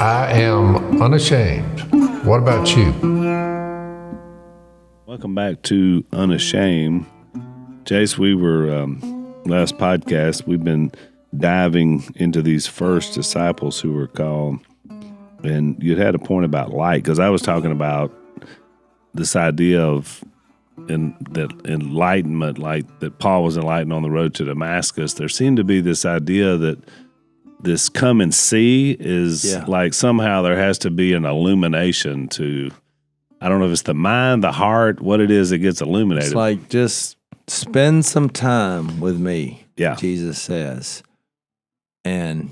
I am unashamed. What about you? Welcome back to Unashamed. Jase, we were, last podcast, we've been diving into these first disciples who were called, and you had a point about light, because I was talking about this idea of that enlightenment, like that Paul was enlightened on the road to Damascus. There seemed to be this idea that this come and see is like somehow there has to be an illumination to, I don't know if it's the mind, the heart, what it is that gets illuminated. It's like, just spend some time with me, Yeah. Jesus says, and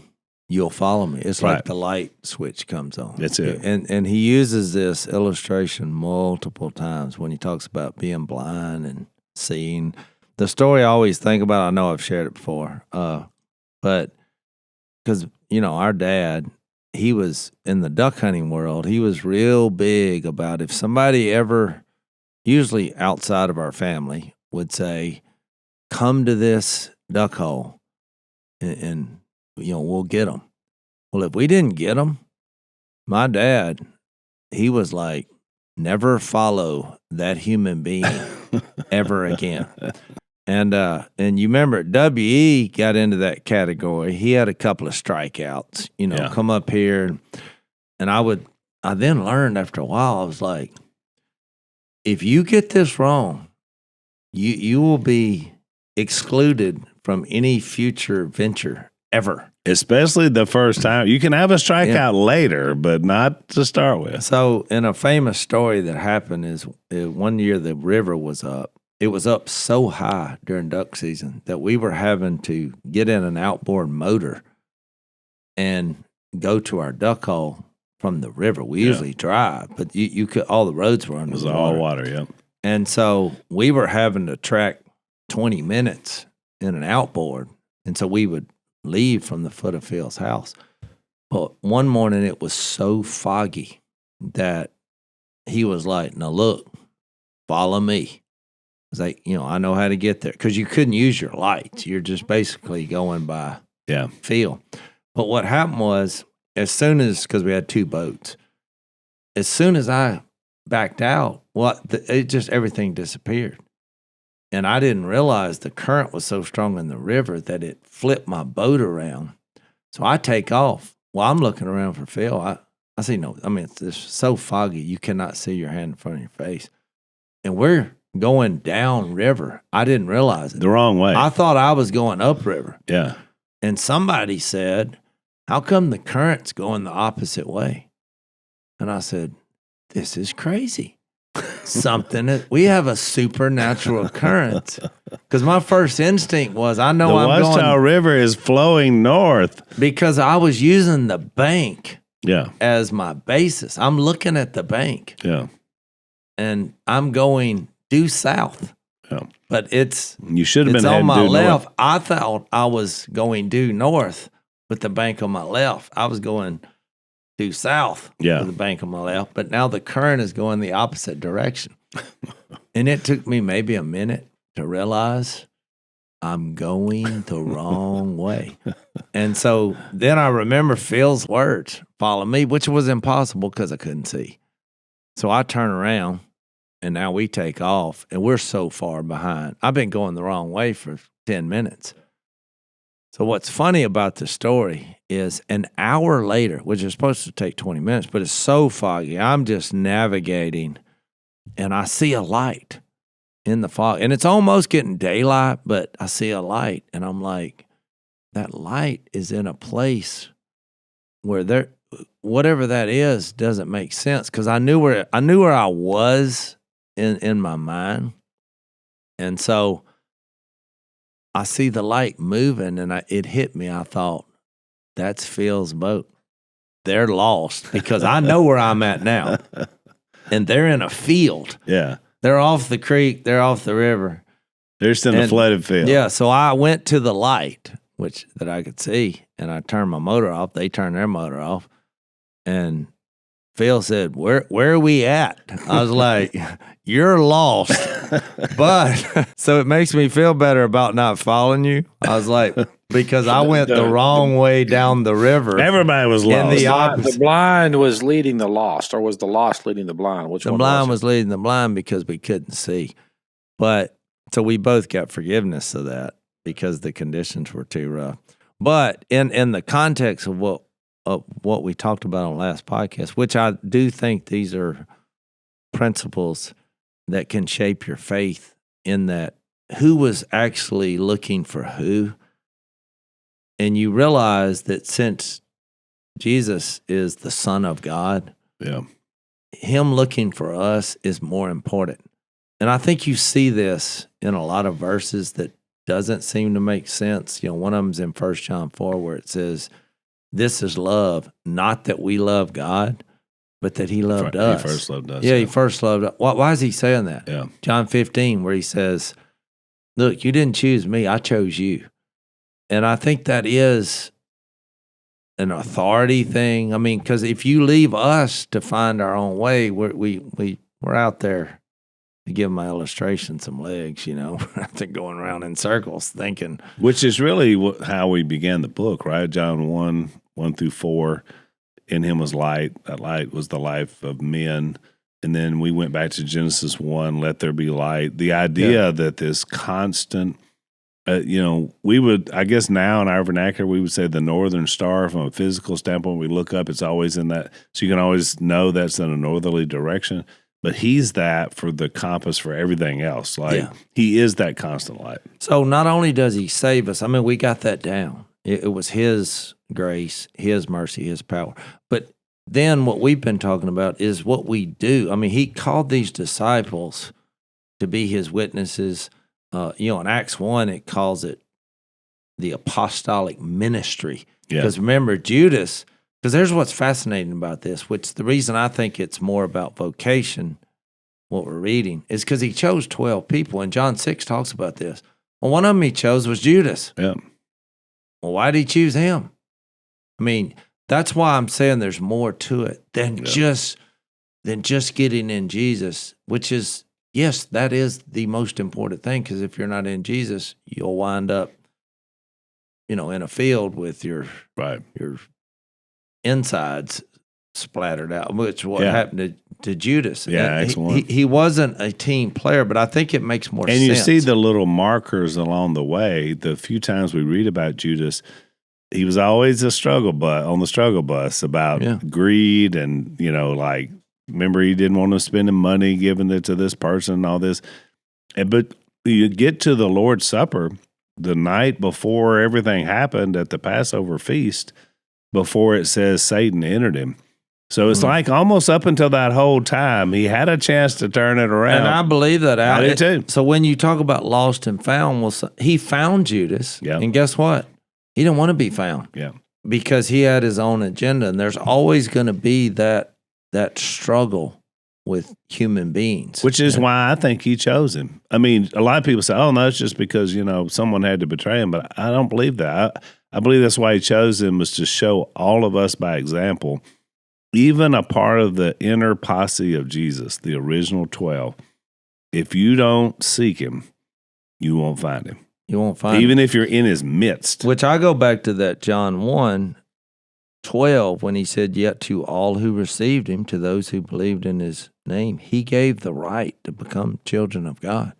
you'll follow me. It's Right. like the light switch comes on. That's it. And he uses this illustration multiple times when he talks about being blind and seeing. The story I always think about, I know I've shared it before, but because, our dad, he was in the duck hunting world. He was real big about if somebody ever, usually outside of our family, would say, come to this duck hole and we'll get them. Well, if we didn't get them, my dad, he was like, never follow that human being ever again. And you remember W.E. got into that category. He had a couple of strikeouts, come up here. And I then learned after a while, I was like, if you get this wrong, you will be excluded from any future venture ever. Especially the first time. You can have a strikeout later, but not to start with. So, in a famous story that happened is one year the river was up. It was up so high during duck season that we were having to get in an outboard motor and go to our duck hole from the river. We usually drive, but you could, all the roads were under It was all water, yeah. And so we were having to track 20 minutes in an outboard. And so we would leave from the foot of Phil's house. But one morning it was so foggy that he was like, now look, follow me. I was like, I know how to get there. Because you couldn't use your lights. You're just basically going by feel. But what happened was, as soon as, because we had two boats, as soon as I backed out, everything disappeared. And I didn't realize the current was so strong in the river that it flipped my boat around. So I take off. Well, I'm looking around for Phil. I see it's just so foggy, you cannot see your hand in front of your face. And we're going down river. I didn't realize it. The wrong way. I thought I was going upriver. Yeah. And somebody said, how come the current's going the opposite way? And I said, this is crazy. We have a supernatural current. Because my first instinct was, I'm going. The Watchtower River is flowing north. Because I was using the bank as my basis. I'm looking at the bank. Yeah. And I'm going due south. Yeah. But you should have been on my left. North. I thought I was going due north with the bank on my left. I was going due south with the bank on my left. But now the current is going the opposite direction. And it took me maybe a minute to realize I'm going the wrong way. And so then I remember Phil's words, follow me, which was impossible because I couldn't see. So I turn around, and now we take off, and we're so far behind. I've been going the wrong way for 10 minutes. So what's funny about the story is an hour later, which is supposed to take 20 minutes, but it's so foggy. I'm just navigating, and I see a light in the fog. And it's almost getting daylight, but I see a light, and I'm like, that light is in a place where whatever that is doesn't make sense, because I knew where I was in my mind. And so I see the light moving, and it hit me. I thought, that's Phil's boat. They're lost, because I know where I'm at now. And they're in a field. Yeah. They're off the creek. They're off the river. They're just in the flooded field. Yeah, so I went to the light, that I could see, and I turned my motor off. They turned their motor off. And Phil said, where are we at? I was like, you're lost. But, so it makes me feel better about not following you. I was like, because I went the wrong way down the river. Everybody was lost. The blind was leading the lost, or was the lost leading the blind? Which one? The blind was leading the blind because we couldn't see. But so we both got forgiveness of that because the conditions were too rough. But in the context of what we talked about on last podcast, which I do think these are principles that can shape your faith, in that who was actually looking for who. And you realize that since Jesus is the Son of God, him looking for us is more important. And I think you see this in a lot of verses that doesn't seem to make sense. One of them's in 1 John 4 where it says, "This is love, not that we love God, but that he loved us." He first loved us. Yeah, he first loved us. Why is he saying that? Yeah. John 15 where he says, "Look, you didn't choose me, I chose you." And I think that is an authority thing. I mean, because if you leave us to find our own way, we're out there, to give my illustration some legs, we're out there going around in circles thinking. Which is really how we began the book, right? John 1 through 4, in him was light. That light was the life of men. And then we went back to Genesis 1, let there be light. The idea that this constant, we would, I guess now in our vernacular, we would say the northern star from a physical standpoint. We look up, it's always in that. So you can always know that's in a northerly direction. But he's that for the compass for everything else. He is that constant light. So not only does he save us, I mean, we got that down. It was his grace, his mercy, his power. But then what we've been talking about is what we do. I mean, he called these disciples to be his witnesses. In Acts 1, it calls it the apostolic ministry. Because remember, Judas, because there's what's fascinating about this, which the reason I think it's more about vocation, what we're reading, is because he chose 12 people. And John 6 talks about this. Well, one of them he chose was Judas. Yeah. Well, why did he choose him? I mean, that's why I'm saying there's more to it than just getting in Jesus, which is, yes, that is the most important thing, because if you're not in Jesus, you'll wind up, in a field with your insides splattered out, which what happened to Judas. Yeah, excellent. He wasn't a team player, but I think it makes more sense. And you see the little markers along the way. The few times we read about Judas, he was always on the struggle bus about greed and, remember he didn't want to spend money giving it to this person and all this. But you get to the Lord's Supper the night before everything happened at the Passover feast, before it says Satan entered him. So it's like almost up until that whole time, he had a chance to turn it around. And I believe that. I do too. So when you talk about lost and found, he found Judas. Yeah. And guess what? He didn't want to be found. Yeah. Because he had his own agenda. And there's always going to be that struggle with human beings. Which is why I think he chose him. I mean, a lot of people say, oh, no, it's just because, someone had to betray him. But I don't believe that. I believe that's why he chose him, was to show all of us by example, even a part of the inner posse of Jesus, the original 12. If you don't seek him, you won't find him. You won't find him. Even if you're in his midst. Which I go back to that John 1:12 when he said, yet to all who received him, to those who believed in his name, he gave the right to become children of God.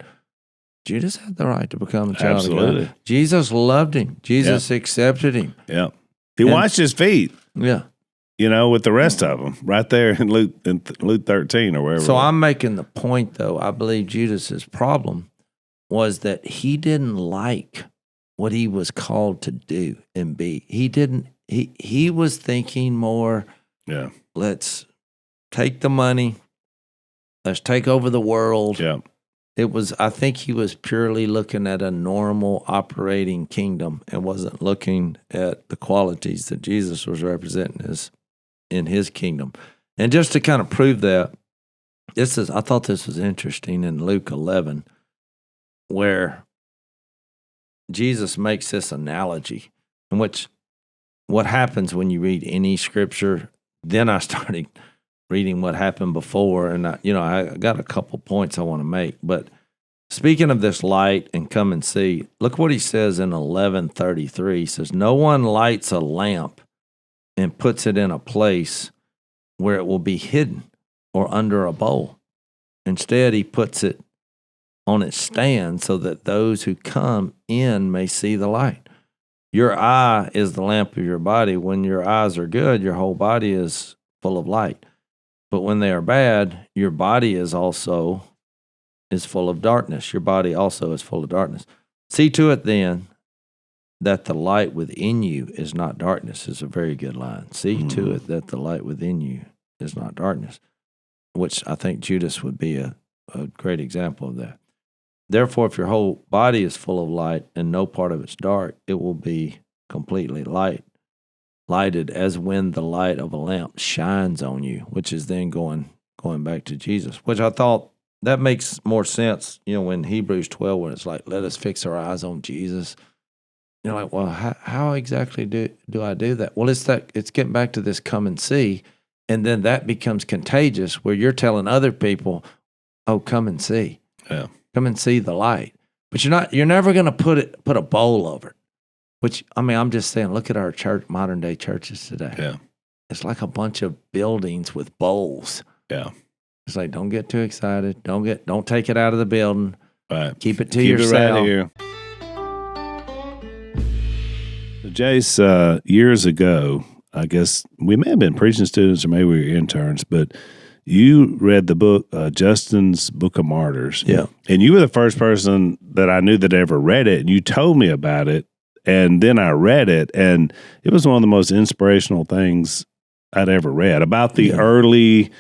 Judas had the right to become a child of God. Jesus loved him. Jesus accepted him. Yeah. He washed his feet. Yeah. With the rest of them, right there in Luke 13 or wherever. So I'm making the point, though, I believe Judas's problem was that he didn't like what he was called to do and be. He was thinking more, let's take the money, let's take over the world. Yeah. I think he was purely looking at a normal operating kingdom and wasn't looking at the qualities that Jesus was representing in his kingdom. And just to kind of prove that, I thought this was interesting in Luke 11, where Jesus makes this analogy, in which what happens when you read any scripture. Then I started reading what happened before, and I got a couple points I want to make. But speaking of this light and come and see, look what he says in 11:33. He says, no one lights a lamp and puts it in a place where it will be hidden or under a bowl. Instead, he puts it on its stand so that those who come in may see the light. Your eye is the lamp of your body. When your eyes are good, your whole body is full of light. But when they are bad, your body is full of darkness. Your body also is full of darkness. See to it then that the light within you is not darkness, is a very good line. See to it that the light within you is not darkness, which I think Judas would be a great example of that. Therefore, if your whole body is full of light and no part of it's dark, it will be completely lighted as when the light of a lamp shines on you, which is then going back to Jesus, which I thought that makes more sense, when Hebrews 12, when it's like, let us fix our eyes on Jesus. You're like, well, how exactly do I do that? Well, it's getting back to this come and see, and then that becomes contagious where you're telling other people, oh, come and see. Yeah. Come and see the light. But you're never going to put a bowl over it. Which, I'm just saying, look at our modern day churches today. Yeah. It's like a bunch of buildings with bowls. Yeah. It's like, don't get too excited. Don't take it out of the building. Right. Keep it to yourself. It right here. Jase, years ago, I guess we may have been preaching students or maybe we were interns, but you read the book, Justin's Book of Martyrs. Yeah. And you were the first person that I knew that ever read it, and you told me about it. And then I read it, and it was one of the most inspirational things I'd ever read about the early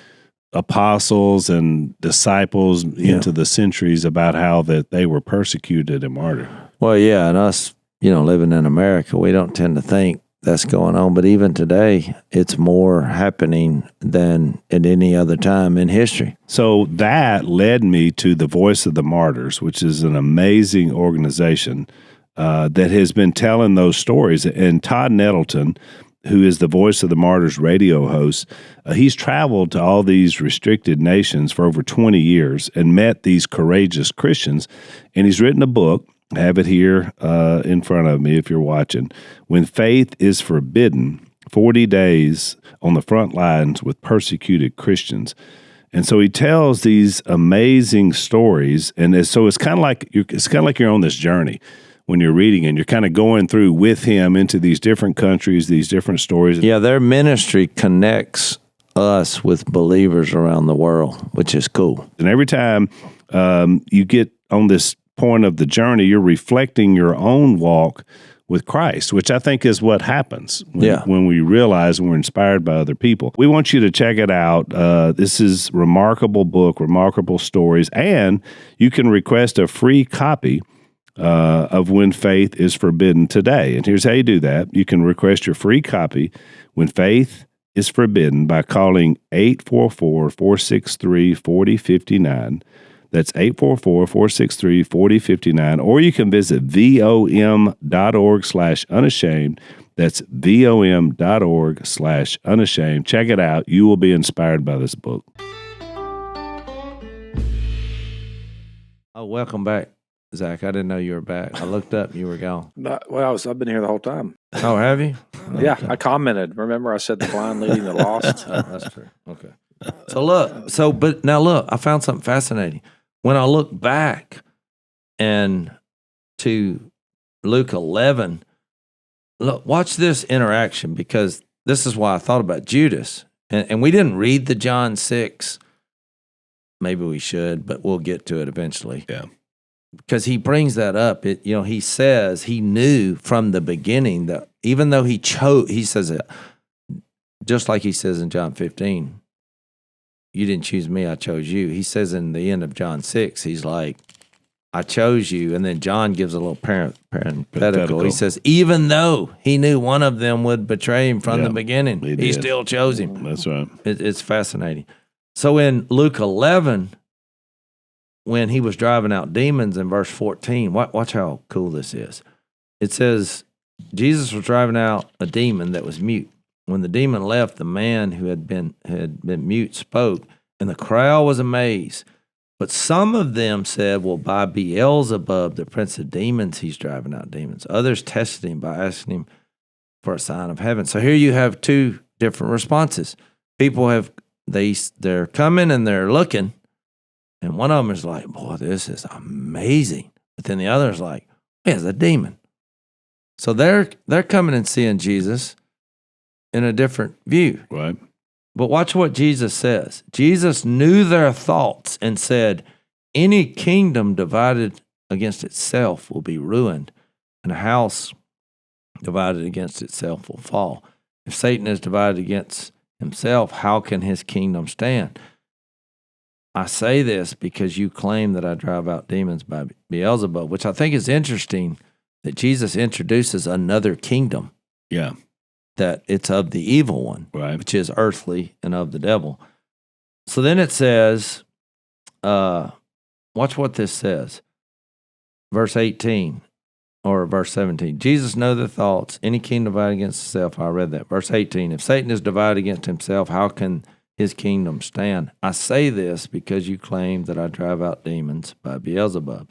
apostles and disciples into the centuries, about how that they were persecuted and martyred. Well, yeah, and us, living in America, we don't tend to think that's going on. But even today, it's more happening than at any other time in history. So that led me to the Voice of the Martyrs, which is an amazing organization that has been telling those stories. And Todd Nettleton, who is the Voice of the Martyrs radio host, he's traveled to all these restricted nations for over 20 years and met these courageous Christians. And he's written a book. I have it here in front of me if you're watching. When Faith is Forbidden, 40 Days on the Front Lines with Persecuted Christians. And so he tells these amazing stories. And so it's kind of like you're on this journey when you're reading, and you're kind of going through with him into these different countries, these different stories. Yeah, their ministry connects us with believers around the world, which is cool. And every time you get on this point of the journey, you're reflecting your own walk with Christ, which I think is what happens when we realize we're inspired by other people. We want you to check it out. This is a remarkable book, remarkable stories, and you can request a free copy of When Faith is Forbidden today. And here's how you do that. You can request your free copy, When Faith is Forbidden, by calling 844-463-4059. That's 844-463-4059. Or you can visit vom.org/unashamed. That's vom.org/unashamed. Check it out. You will be inspired by this book. Oh, welcome back, Zach. I didn't know you were back. I looked up and you were gone. I've been here the whole time. Oh, have you? Yeah, I commented. Remember I said the blind leading the lost? Oh, that's true. Okay. But now look, I found something fascinating. When I look back and to Luke 11, look, watch this interaction, because this is why I thought about Judas. And we didn't read the John 6. Maybe we should, but we'll get to it eventually. Yeah. Because he brings that up. He says he knew from the beginning that even though he says it, just like he says in John 15, you didn't choose me, I chose you. He says in the end of John 6, he's like, I chose you. And then John gives a little parenthetical. He says, even though he knew one of them would betray him from the beginning, he still chose him. That's right. It's fascinating. So in Luke 11, when he was driving out demons in verse 14, watch how cool this is. It says, Jesus was driving out a demon that was mute. When the demon left, the man who had been mute spoke, and the crowd was amazed. But some of them said, well, by Beelzebub, the prince of demons, he's driving out demons. Others tested him by asking him for a sign of heaven. So here you have two different responses. People they're coming and they're looking, and one of them is like, boy, this is amazing. But then the other is like, yeah, it's a demon. So they're coming and seeing Jesus in a different view. Right. But watch what Jesus says. Jesus knew their thoughts and said, any kingdom divided against itself will be ruined, and a house divided against itself will fall. If Satan is divided against himself, how can his kingdom stand? I say this because you claim that I drive out demons by Beelzebub, which I think is interesting that Jesus introduces another kingdom. Yeah. That it's of the evil one, right, which is earthly and of the devil. So then it says, watch what this says. Verse 18 or verse 17. Jesus knows the thoughts. Any kingdom divided against itself. I read that. Verse 18. If Satan is divided against himself, how can his kingdom stand? I say this because you claim that I drive out demons by Beelzebub.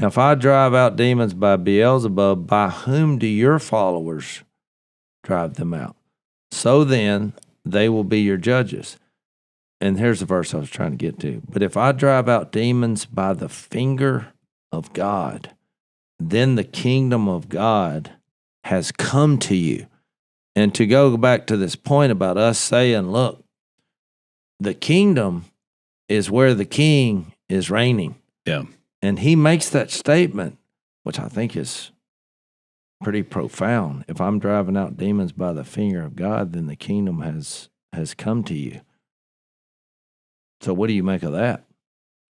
Now, if I drive out demons by Beelzebub, by whom do your followers drive them out? So then they will be your judges. And here's the verse I was trying to get to. But if I drive out demons by the finger of God, then the kingdom of God has come to you. And to go back to this point about us saying, look, the kingdom is where the king is reigning. Yeah. And he makes that statement, which I think is pretty profound. If I'm driving out demons by the finger of God, then the kingdom has come to you. So what do you make of that?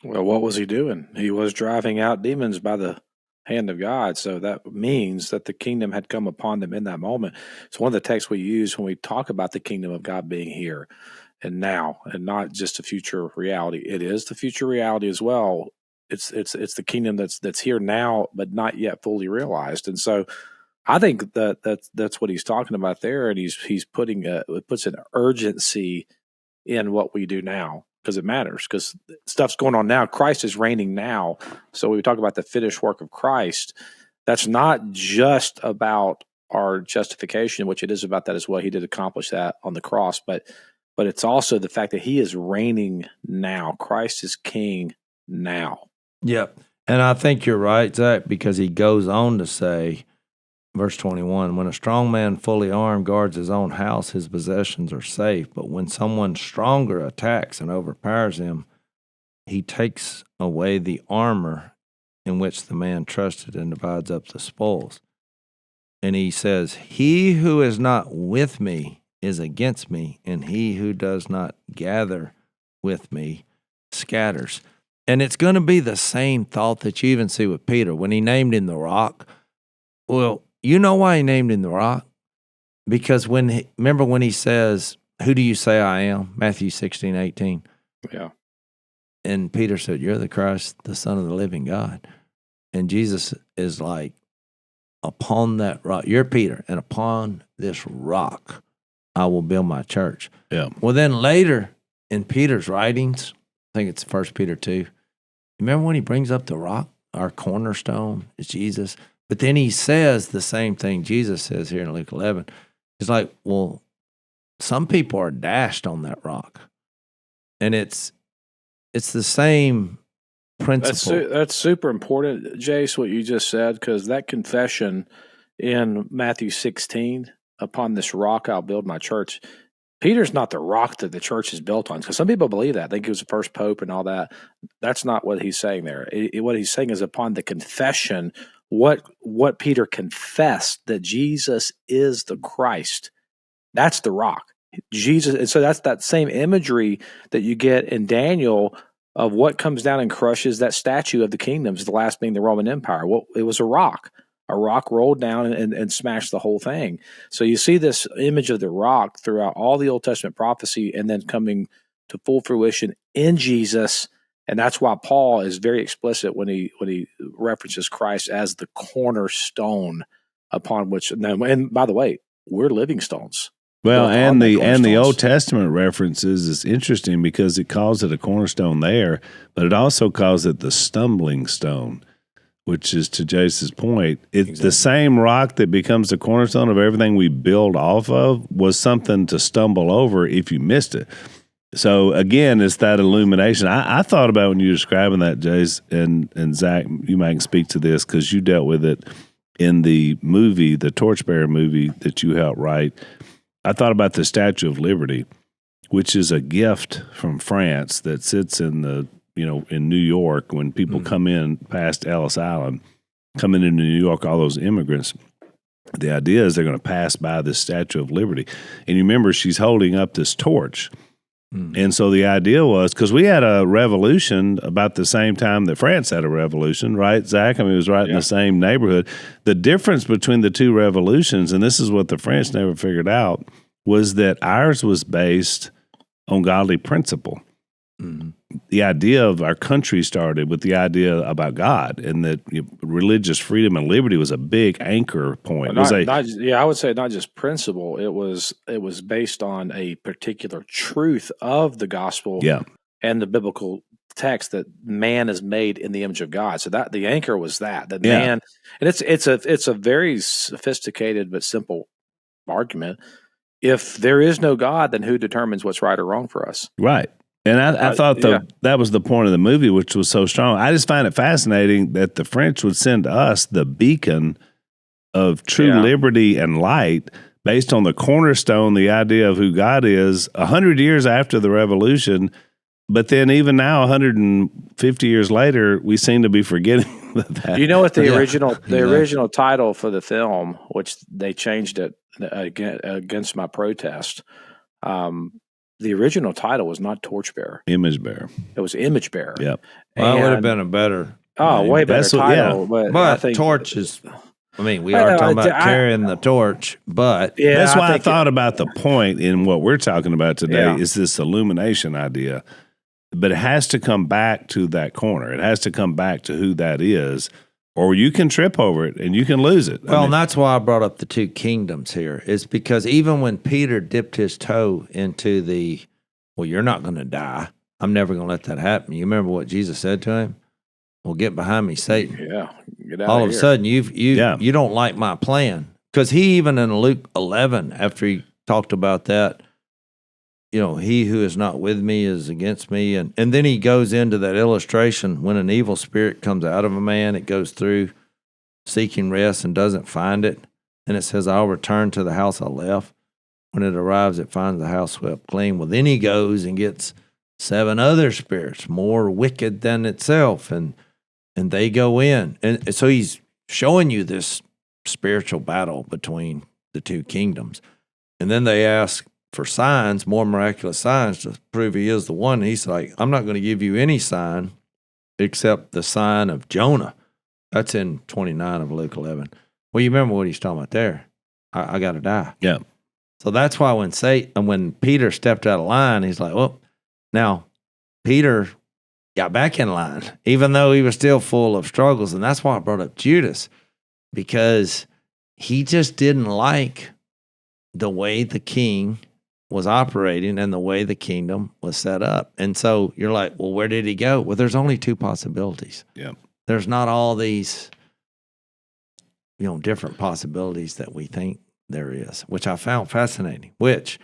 Well, what was he doing? He was driving out demons by the hand of God. So that means that the kingdom had come upon them in that moment. It's one of the texts we use when we talk about the kingdom of God being here and now, and not just a future reality. It is the future reality as well. It's the kingdom that's here now, but not yet fully realized. And so I think that's what he's talking about there, and he's putting it puts an urgency in what we do now, because it matters, because stuff's going on now. Christ is reigning now. So when we talk about the finished work of Christ, that's not just about our justification, which it is about that as well. He did accomplish that on the cross, but it's also the fact that he is reigning now. Christ is king now. Yep. And I think you're right, Zach, because he goes on to say, verse 21, when a strong man fully armed guards his own house, his possessions are safe. But when someone stronger attacks and overpowers him, he takes away the armor in which the man trusted and divides up the spoils. And he says, he who is not with me is against me, and he who does not gather with me scatters. And it's going to be the same thought that you even see with Peter when he named him the rock. Well, you know why he named him the rock? Because remember when he says, who do you say I am? Matthew 16:18. Yeah. And Peter said, you're the Christ, the Son of the living God. And Jesus is like, upon that rock, you're Peter, and upon this rock, I will build my church. Yeah. Well, then later in Peter's writings, I think it's 1 Peter 2, remember when he brings up the rock, our cornerstone is Jesus? But then he says the same thing Jesus says here in Luke 11. He's like, well, some people are dashed on that rock. And it's the same principle. That's super important, Jase, what you just said, because that confession in Matthew 16, upon this rock I'll build my church, Peter's not the rock that the church is built on, because some people believe that. They think he was the first pope and all that. That's not what he's saying there. What he's saying is upon the confession, what Peter confessed, that Jesus is the Christ. That's the rock. Jesus, and so that's that same imagery that you get in Daniel of what comes down and crushes that statue of the kingdoms, the last being the Roman Empire. Well, it was a rock. A rock rolled down and smashed the whole thing. So you see this image of the rock throughout all the Old Testament prophecy, and then coming to full fruition in Jesus. And that's why Paul is very explicit when he references Christ as the cornerstone upon which. And by the way, we're living stones. Well, built and on the that and the cornerstones. Old Testament references is interesting because it calls it a cornerstone there, but it also calls it the stumbling stone, which is, to Jase's point, the same rock that becomes the cornerstone of everything we build off of was something to stumble over if you missed it. So again, it's that illumination. I thought about when you were describing that, Jase, and Zach, you might speak to this because you dealt with it in the movie, the Torchbearer movie that you helped write. I thought about the Statue of Liberty, which is a gift from France that sits in in New York when people come in past Ellis Island, coming into New York, all those immigrants. The idea is they're going to pass by this Statue of Liberty. And you remember she's holding up this torch. And so the idea was, because we had a revolution about the same time that France had a revolution, right, Zach? I mean, it was right in the same neighborhood. The difference between the two revolutions, and this is what the French never figured out, was that ours was based on godly principle. The idea of our country started with the idea about God, and that religious freedom and liberty was a big anchor point. I would say not just principle. It was based on a particular truth of the gospel and the biblical text that man is made in the image of God. So that the anchor was that man, and it's a very sophisticated but simple argument. If there is no God, then who determines what's right or wrong for us? Right. And I thought that was the point of the movie, which was so strong. I just find it fascinating that the French would send us the beacon of true liberty and light based on the cornerstone, the idea of who God is, 100 years after the revolution. But then even now, 150 years later, we seem to be forgetting that. You know what the original title for the film, which they changed it against my protest, the original title was not Torchbearer. Image Bearer. It was Image Bearer. Yep. Well, it would have been a better. Way better title. But I think torch is. I mean, we are talking about carrying the torch, but that's why I thought about the point in what we're talking about today is this illumination idea. But it has to come back to that corner. It has to come back to who that is, or you can trip over it and you can lose it. Well, and that's why I brought up the two kingdoms here. Is because even when Peter dipped his toe into you're not going to die. I'm never going to let that happen. You remember what Jesus said to him? Well, get behind me, Satan. Yeah, get out all of a here. Sudden, you don't like my plan. Because he even in Luke 11, after he talked about that, he who is not with me is against me. And then he goes into that illustration when an evil spirit comes out of a man, it goes through seeking rest and doesn't find it. And it says, I'll return to the house I left. When it arrives, it finds the house swept clean. Well, then he goes and gets 7 other spirits more wicked than itself. And they go in. And so he's showing you this spiritual battle between the two kingdoms. And then they ask for signs, more miraculous signs to prove he is the one. And he's like, I'm not going to give you any sign except the sign of Jonah. That's in 29 of Luke 11. Well, you remember what he's talking about there. I got to die. Yeah. So that's why when Peter stepped out of line, he's like, well, now Peter got back in line, even though he was still full of struggles. And that's why I brought up Judas, because he just didn't like the way the king was operating and the way the kingdom was set up. And so you're like, well, where did he go? Well, there's only 2 possibilities. Yeah. There's not all these, different possibilities that we think there is, which I found fascinating, which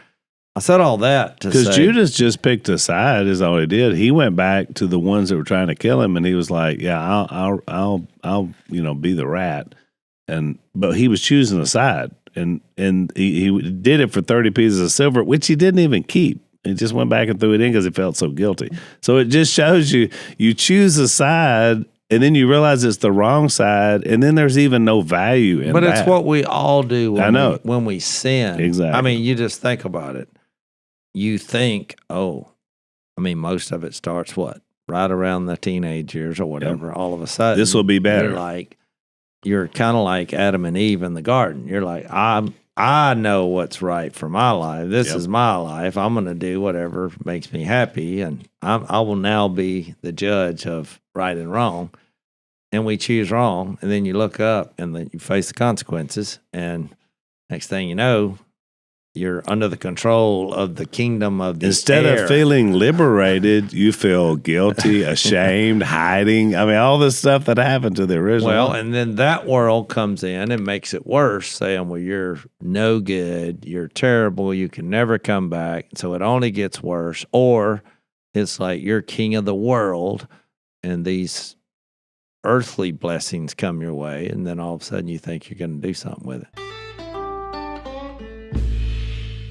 I said all that to say. Because Judas just picked a side is all he did. He went back to the ones that were trying to kill him, and he was like, yeah, I'll be the rat. But he was choosing a side. And he did it for 30 pieces of silver, which he didn't even keep. He just went back and threw it in because he felt so guilty. So it just shows you choose a side, and then you realize it's the wrong side, and then there's even no value in that. But it's what we all do when we sin. Exactly. I mean, you just think about it. You think, most of it starts right around the teenage years or whatever. Yep. All of a sudden, this will be better. You're kind of like Adam and Eve in the garden. You're like, I know what's right for my life. This is my life. I'm going to do whatever makes me happy, and I will now be the judge of right and wrong. And we choose wrong, and then you look up and then you face the consequences, and next thing you know, You're under the control of the kingdom of the Instead air. of feeling liberated, you feel guilty, ashamed, hiding. I mean, all this stuff that happened to the original. Well, and then that world comes in and makes it worse, saying, well, you're no good, you're terrible, you can never come back. So it only gets worse. Or it's like you're king of the world and these earthly blessings come your way, and then all of a sudden you think you're going to do something with it.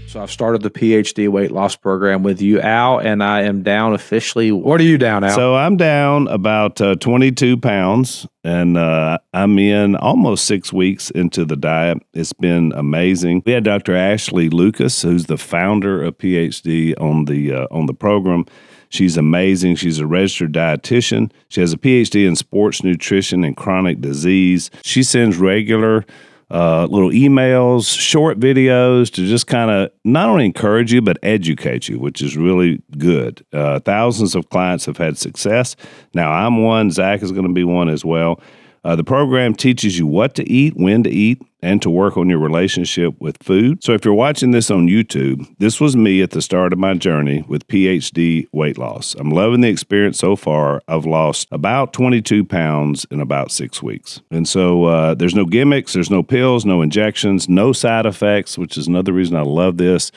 So I've started the PhD weight loss program with you, Al, and I am down officially. What are you down, Al? So I'm down about 22 pounds, and I'm in almost 6 weeks into the diet. It's been amazing. We had Dr. Ashley Lucas, who's the founder of PhD on the program. She's amazing. She's a registered dietitian. She has a PhD in sports nutrition and chronic disease. She sends regular little emails, short videos to just kind of not only encourage you, but educate you, which is really good. Thousands of clients have had success. Now I'm one. Zach is going to be one as well. The program teaches you what to eat, when to eat, and to work on your relationship with food. So if you're watching this on YouTube, this was me at the start of my journey with PhD weight loss. I'm loving the experience so far. I've lost about 22 pounds in about 6 weeks. And so there's no gimmicks, there's no pills, no injections, no side effects, which is another reason I love this.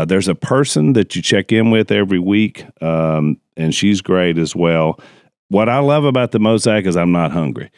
There's a person that you check in with every week, and she's great as well. What I love about the Mosaic is I'm not hungry.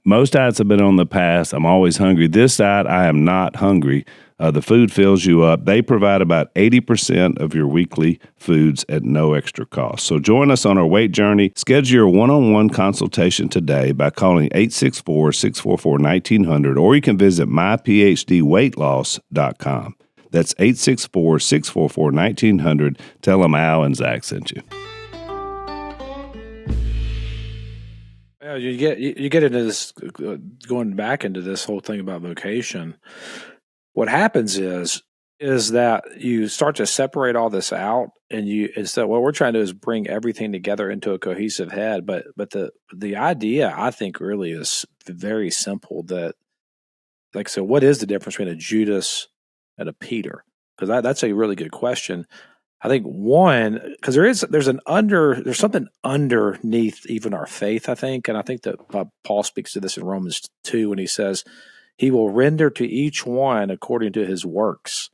Most diets have been on the past. I'm always hungry. This diet, I am not hungry. The food fills you up. They provide about 80% of your weekly foods at no extra cost. So join us on our weight journey. Schedule your one-on-one consultation today by calling 864-644-1900, or you can visit myphdweightloss.com. That's 864-644-1900. Tell them Al and Zach sent you. You get into this, going back into this whole thing about vocation. What happens is that you start to separate all this out, and instead what we're trying to do is bring everything together into a cohesive head. But the idea, I think, really is very simple. That, like I said, what is the difference between a Judas and a Peter? Because that's a really good question. I think one, because there's something underneath even our faith, I think. And I think that Paul speaks to this in Romans 2 when he says, he will render to each one according to his works.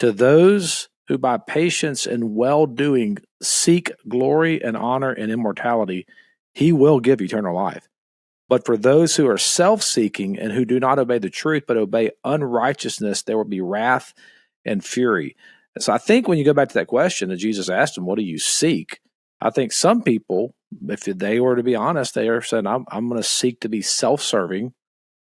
To those who by patience and well-doing seek glory and honor and immortality, he will give eternal life. But for those who are self-seeking and who do not obey the truth but obey unrighteousness, there will be wrath and fury. So I think when you go back to that question that Jesus asked them, what do you seek? I think some people, if they were to be honest, they are saying, I'm going to seek to be self-serving,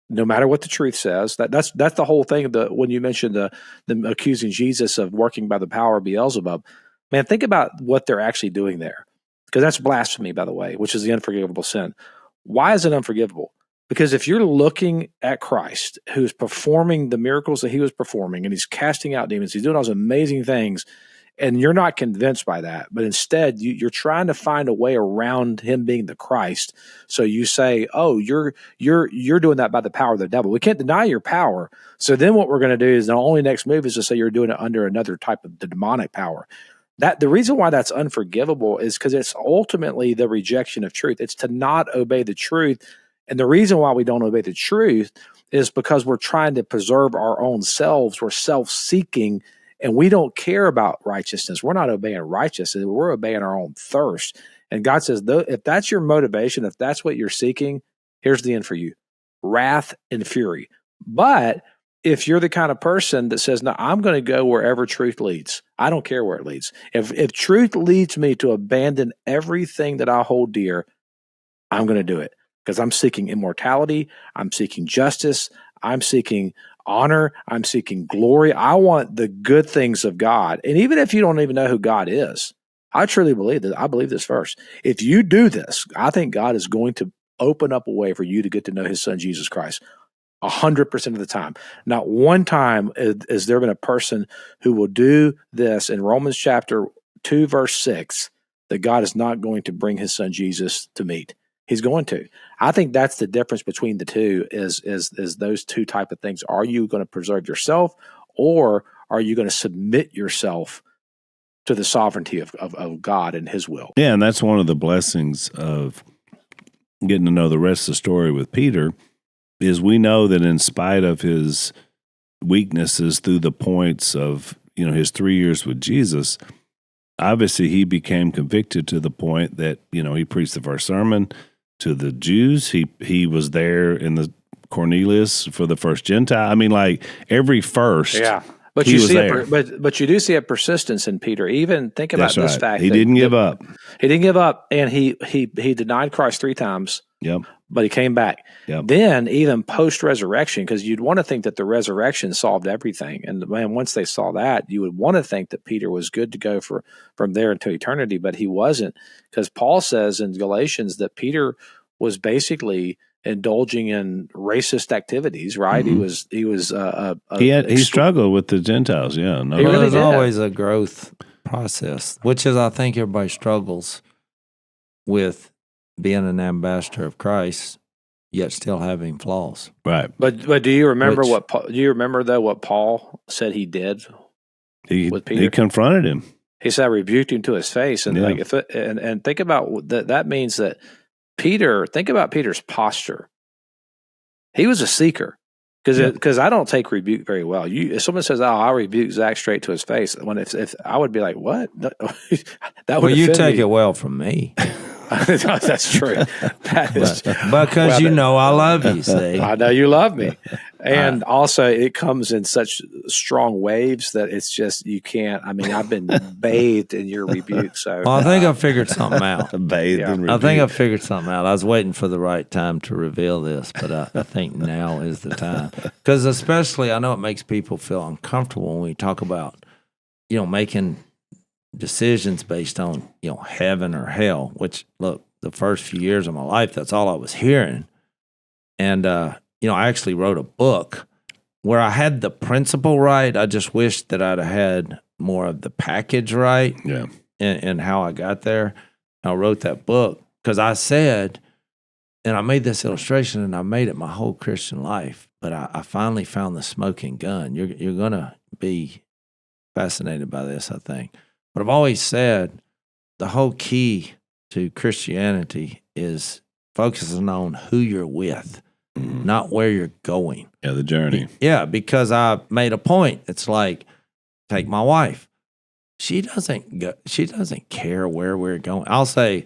no matter what the truth says. That's the whole thing. When you mentioned them accusing Jesus of working by the power of Beelzebub, man, think about what they're actually doing there. Because that's blasphemy, by the way, which is the unforgivable sin. Why is it unforgivable? Because if you're looking at Christ, who's performing the miracles that he was performing, and he's casting out demons, he's doing all those amazing things, and you're not convinced by that, but instead you're trying to find a way around him being the Christ. So you say, oh, you're doing that by the power of the devil. We can't deny your power. So then what we're going to do is the only next move is to say you're doing it under another type of demonic power. That the reason why that's unforgivable is because it's ultimately the rejection of truth. It's to not obey the truth. And the reason why we don't obey the truth is because we're trying to preserve our own selves. We're self-seeking, and we don't care about righteousness. We're not obeying righteousness. We're obeying our own thirst. And God says, if that's your motivation, if that's what you're seeking, here's the end for you: wrath and fury. But if you're the kind of person that says, no, I'm going to go wherever truth leads, I don't care where it leads. If truth leads me to abandon everything that I hold dear, I'm going to do it. Because I'm seeking immortality, I'm seeking justice, I'm seeking honor, I'm seeking glory. I want the good things of God. And even if you don't even know who God is, I truly believe that. I believe this verse. If you do this, I think God is going to open up a way for you to get to know his son, Jesus Christ, 100% of the time. Not one time has there been a person who will do this in Romans chapter 2, verse 6, that God is not going to bring his son Jesus to meet. He's going to. I think that's the difference between the two is those two type of things. Are you going to preserve yourself, or are you going to submit yourself to the sovereignty of God and His will? Yeah, and that's one of the blessings of getting to know the rest of the story with Peter, is we know that in spite of his weaknesses through the points of, his 3 years with Jesus, obviously he became convicted to the point that, he preached the first sermon to the Jews. He was there in the Cornelius for the first Gentile. I mean, like every first. Yeah. But you see, but you do see a persistence in Peter. Even think about this fact: he didn't give up. He didn't give up, and he denied Christ 3 times. Yep. But he came back. Yep. Then, even post resurrection, because you'd want to think that the resurrection solved everything, and once they saw that, you would want to think that Peter was good to go from there into eternity, but he wasn't, because Paul says in Galatians that Peter was basically indulging in racist activities, right? Mm-hmm. He struggled with the Gentiles. Yeah, no, well, there's always a growth process, which is, I think, everybody struggles with being an ambassador of Christ, yet still having flaws. Right. But do you remember what Paul said he did with Peter? He confronted him. He said, "I rebuked him to his face," and and think about that. That means that Peter. Think about Peter's posture. He was a seeker, because I don't take rebuke very well. If someone says, "Oh, I'll rebuke Zach straight to his face," if I would be like, "What?" That would you take me. it well from me. That's true. Because I love you, see. I know you love me. And also it comes in such strong waves that it's just, you can't, I've been bathed in your rebuke. So well, I think I figured something out. In rebuke. I think I figured something out. I was waiting for the right time to reveal this, but I think now is the time. Because especially, I know it makes people feel uncomfortable when we talk about, making decisions based on, heaven or hell, which, look, the first few years of my life, that's all I was hearing. And, I actually wrote a book where I had the principle right. I just wished that I'd have had more of the package right. Yeah. And how I got there. I wrote that book because I said, and I made this illustration, and I made it my whole Christian life, but I finally found the smoking gun. You're going to be fascinated by this, I think. But I've always said the whole key to Christianity is focusing on who you're with, not where you're going. Yeah, the journey. Yeah, because I made a point. It's like, take my wife. She doesn't care where we're going. I'll say,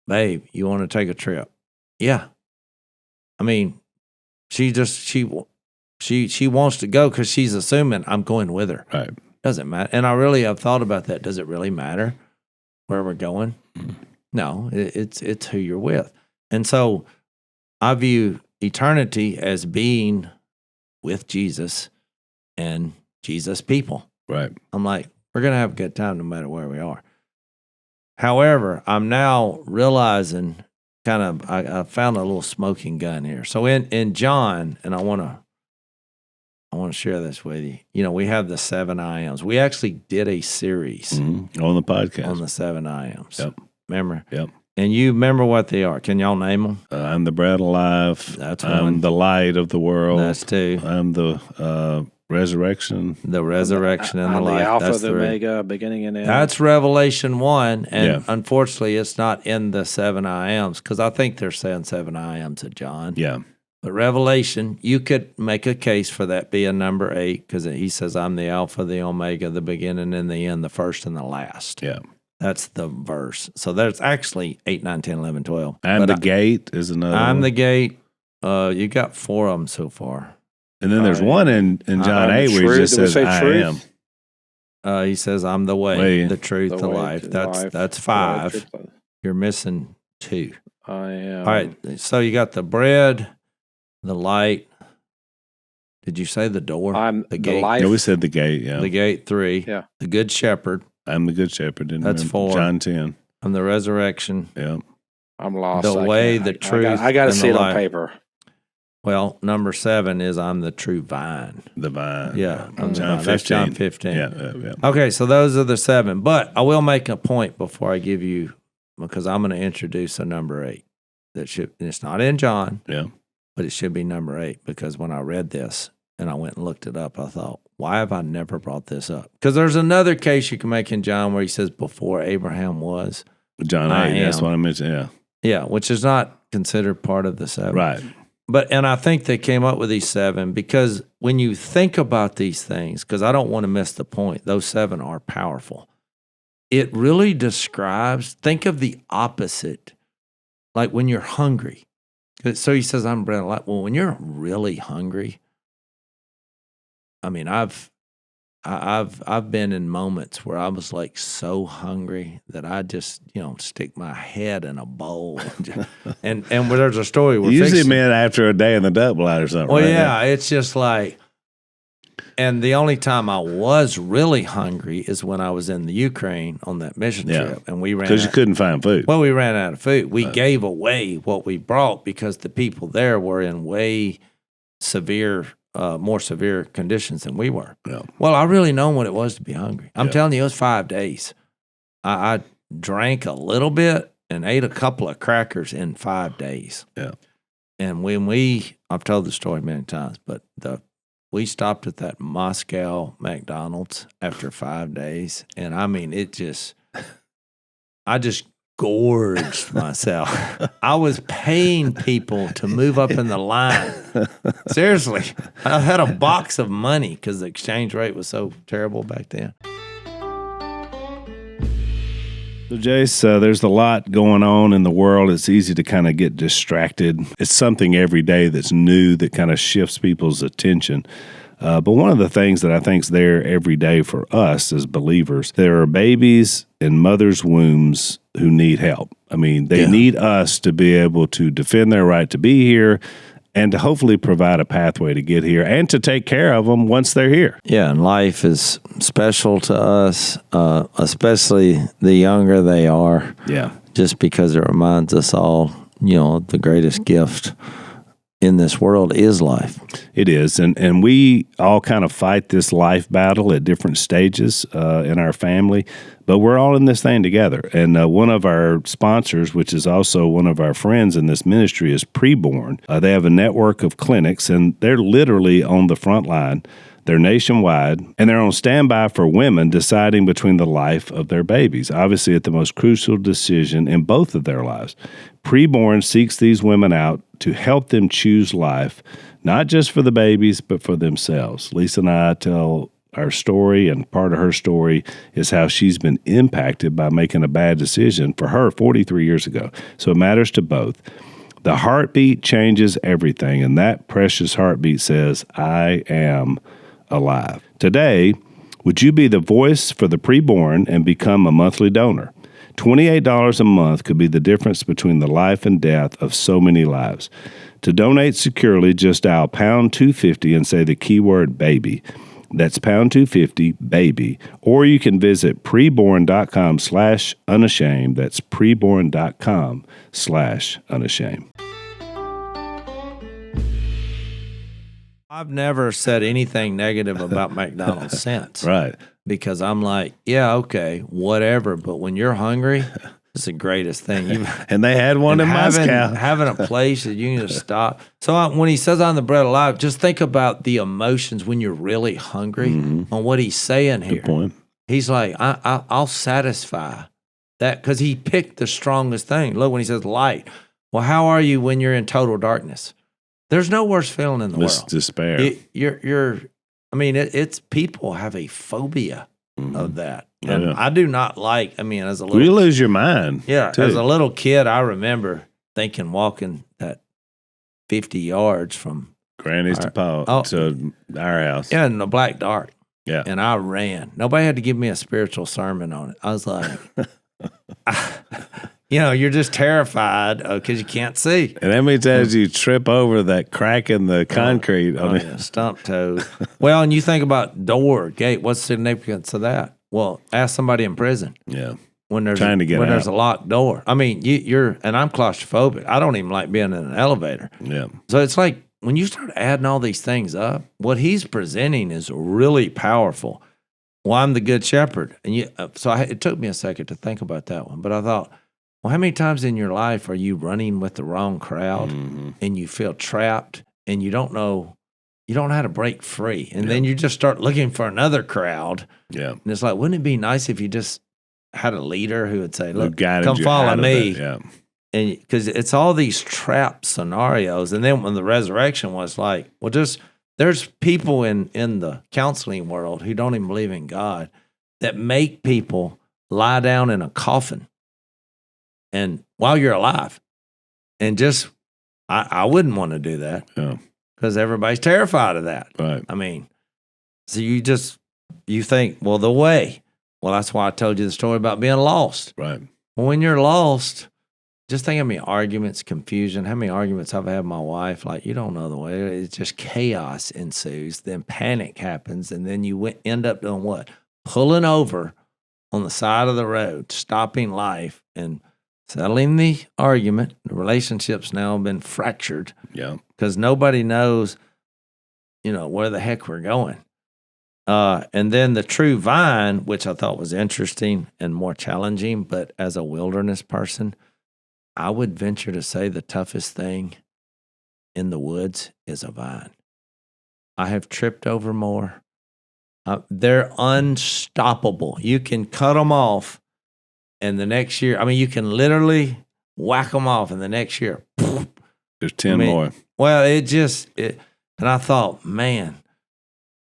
babe, you want to take a trip? Yeah. She wants to go because she's assuming I'm going with her. Right. Doesn't matter. And I really have thought about that. Does it really matter where we're going? No, it's who you're with. And so I view eternity as being with Jesus and Jesus people. Right. I'm like, we're going to have a good time no matter where we are. However, I'm now realizing I found a little smoking gun here. So in John, and I want to share this with you. We have the 7 I Ams. We actually did a series on the podcast on the 7 I Ams. Yep. Remember? Yep. And you remember what they are. Can y'all name them? I'm the bread of life. That's I'm one. the light of the world. That's 2. I'm the resurrection. The resurrection and the life. The Alpha, That's the 3. Omega, beginning and end. That's Revelation 1. And unfortunately, it's not in the 7 I Ams because I think they're saying 7 I Ams of John. Yeah. But Revelation, you could make a case for that being number 8 because he says, I'm the Alpha, the Omega, the beginning and the end, the first and the last. Yeah. That's the verse. So there's actually 8, 9, 10, 11, 12. I'm the gate is another I'm one. the gate. You got 4 of them so far. And then there's one in John 8 where he just says, I am. He says, I'm the way, the truth, the life. That's 5. You're missing 2. I am. All right. So you got the bread, the light. Did you say the door? I'm the gate. Life. No, we said the gate, yeah. The gate, 3. Yeah. The good shepherd. I'm the good shepherd. That's 4. John 10. I'm the resurrection. Yeah. I'm lost. The way, the truth. I got to see it life. on paper. Well, number 7 is I'm the true vine. The vine. Yeah. I'm John 15. That's John 15. Yeah. Okay, so those are the 7. But I will make a point before I give you, because I'm going to introduce a number 8. It's not in John. Yeah. But it should be number 8 because when I read this and I went and looked it up, I thought, why have I never brought this up? Because there's another case you can make in John where he says, before Abraham was, John 8, that's what I mentioned, yeah. Yeah, which is not considered part of the 7. Right. And I think they came up with these 7 because when you think about these things, because I don't want to miss the point, those 7 are powerful. It really describes, think of the opposite, like when you're hungry. So he says, I'm bread of life. Well, when you're really hungry, I mean, I've been in moments where I was like so hungry that I just, stick my head in a bowl. and where there's a story. Usually meant after a day in the duck blind or something. Well, right? yeah, it's just like, and the only time I was really hungry is when I was in the Ukraine on that mission trip. And we ran because you couldn't find food. Well, we ran out of food. We gave away what we brought because the people there were in way more severe conditions than we were. Yeah. Well, I really know what it was to be hungry. I'm telling you, it was 5 days. I drank a little bit and ate a couple of crackers in 5 days. Yeah. And when I've told the story many times, but we stopped at that Moscow McDonald's after 5 days. And I mean, I just gorged myself. I was paying people to move up in the line. Seriously. I had a box of money because the exchange rate was so terrible back then. So, Jase, there's a lot going on in the world. It's easy to kind of get distracted. It's something every day that's new that kind of shifts people's attention. But one of the things that I think is there every day for us as believers, there are babies in mothers' wombs who need help. I mean, they need us to be able to defend their right to be here and to hopefully provide a pathway to get here and to take care of them once they're here. Yeah, and life is special to us, especially the younger they are. Yeah. Just because it reminds us all, the greatest gift in this world is life. It is. And we all kind of fight this life battle at different stages in our family, but we're all in this thing together. And one of our sponsors, which is also one of our friends in this ministry, is Preborn. They have a network of clinics, and they're literally on the front line. They're nationwide, and they're on standby for women deciding between the life of their babies, obviously at the most crucial decision in both of their lives. Preborn seeks these women out to help them choose life, not just for the babies, but for themselves. Lisa and I tell our story, and part of her story is how she's been impacted by making a bad decision for her 43 years ago. So it matters to both. The heartbeat changes everything, and that precious heartbeat says, I am alive. Today, would you be the voice for the preborn and become a monthly donor? $28 a month could be the difference between the life and death of so many lives. To donate securely, just dial pound 250 and say the keyword baby. That's pound 250 baby. Or you can visit preborn.com/unashamed. That's preborn.com/unashamed. I've never said anything negative about McDonald's since. Right. Because I'm like, yeah, okay, whatever. But when you're hungry, it's the greatest thing. And they had one in Moscow. Having a place that you can just stop. So when he says I'm the bread of life, just think about the emotions when you're really hungry on what he's saying here. Good point. He's like, I'll satisfy that because he picked the strongest thing. Look, when he says light. Well, how are you when you're in total darkness? There's no worse feeling in the world. Despair. It's people have a phobia of that. And I do not like, as a little you lose your mind. Yeah. Too. As a little kid, I remember walking that 50 yards from Granny's to our house. Yeah, in the black dark. Yeah. And I ran. Nobody had to give me a spiritual sermon on it. I was like, you're just terrified because you can't see. And how many times you trip over that crack in the concrete? Stump toes. Well, and you think about door, gate. What's the significance of that? Well, ask somebody in prison. Yeah. When there's there's a locked door. You're and I'm claustrophobic. I don't even like being in an elevator. Yeah. So it's like when you start adding all these things up, what he's presenting is really powerful. Well, I'm the good shepherd, and it took me a second to think about that one, but I thought, well, how many times in your life are you running with the wrong crowd and you feel trapped and you don't know, you don't know how to break free. And then you just start looking for another crowd. Yeah. And it's like, wouldn't it be nice if you just had a leader who would say, look, guided come you follow out of me. it. Yeah. And because it's all these trap scenarios. And then when the resurrection was like, well, just there's people in the counseling world who don't even believe in God that make people lie down in a coffin and while you're alive. And just, I wouldn't want to do that. Yeah. Because everybody's terrified of that. Right. I mean, so you think, well, the way. Well, that's why I told you the story about being lost. Right. Well, when you're lost, just think how many arguments, confusion, how many arguments I've had with my wife. Like, you don't know the way. It's just chaos ensues. Then panic happens. And then you end up doing what? Pulling over on the side of the road, stopping life and settling the argument. The relationship's now been fractured. Yeah. Because nobody knows, where the heck we're going. And then the true vine, which I thought was interesting and more challenging, but as a wilderness person, I would venture to say the toughest thing in the woods is a vine. I have tripped over more. They're unstoppable. You can cut them off, and the next year, you can literally whack them off, and the next year, there's 10 more. Well, and I thought, man,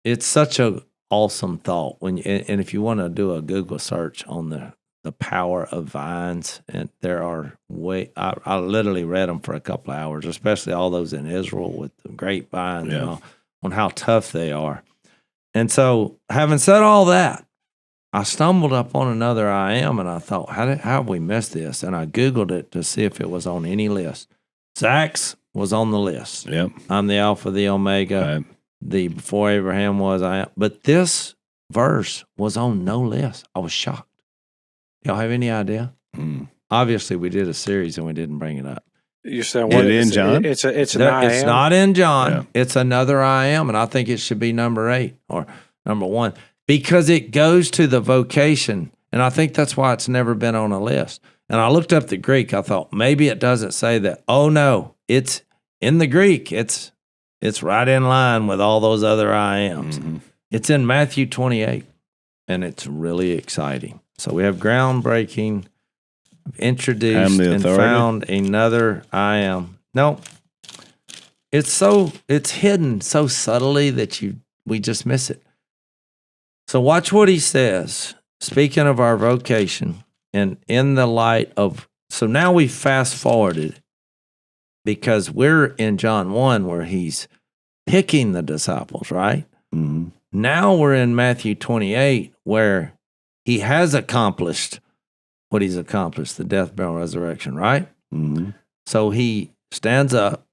it's such an awesome thought and if you want to do a Google search on the power of vines, and there are I literally read them for a couple of hours, especially all those in Israel with the grapevines and all, on how tough they are. And so, having said all that, I stumbled up on another I am, and I thought, how have we missed this? And I Googled it to see if it was on any list. Zach's was on the list. Yep. I'm the Alpha, the Omega. Right. The before Abraham was, I am. But this verse was on no list. I was shocked. Y'all have any idea? Obviously, we did a series and we didn't bring it up. You're saying what? In John? It's an I am? It's not in John. Yeah. It's another I am, and I think it should be number 8 or number 1 because it goes to the vocation, and I think that's why it's never been on a list. And I looked up the Greek. I thought maybe it doesn't say that. Oh no, it's in the Greek. It's right in line with all those other I ams. Mm-hmm. It's in Matthew 28, and it's really exciting. So we have groundbreaking, introduced and found another I am. No, it's hidden so subtly that we just miss it. So watch what he says. Speaking of our vocation, and in the light of, so now we fast forwarded because we're in John 1 where he's picking the disciples, right? Mm-hmm. Now we're in Matthew 28 where he has accomplished what he's accomplished, the death, burial, resurrection, right? Mm-hmm. So he stands up